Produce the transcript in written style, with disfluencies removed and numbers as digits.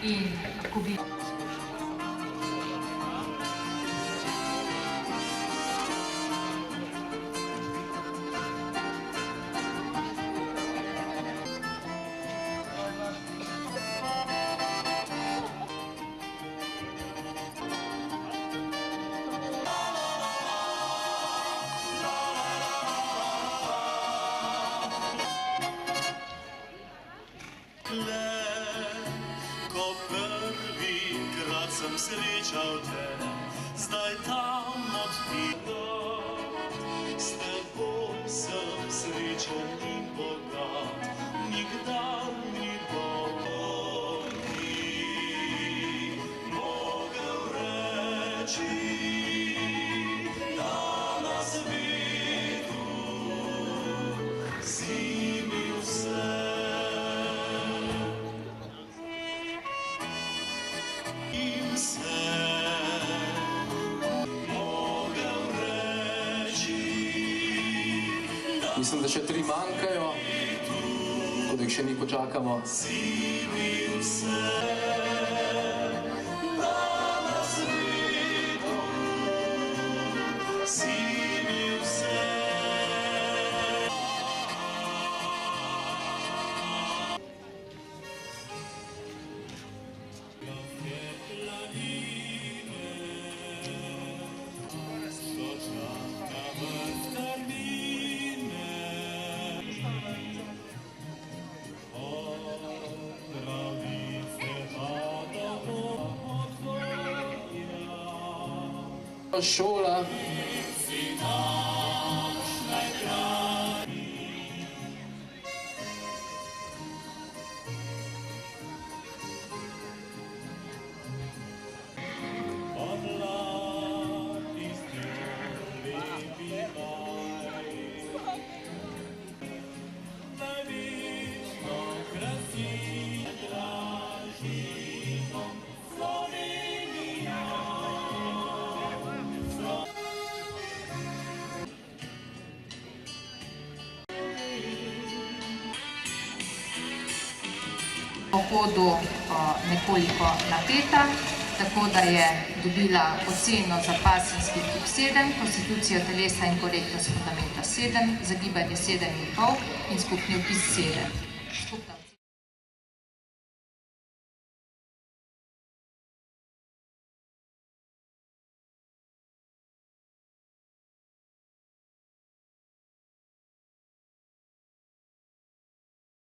in ko bi... Ko prvikrat sem srečal te, zdaj tam odpito. S teboj sem srečen in bogat, nikdar ni bolj ni mogel reči, da na svetu si mi vse. Mislim, da še 3 manjkajo, tako da jih še ni počakamo. Šola. Pohodu nekoliko napeta, tako da je dobila oceno za pasenski tip 7, konstitucijo telesa in korektnost fundamenta 7, za gibanje 7,5 in skupni vpis 7.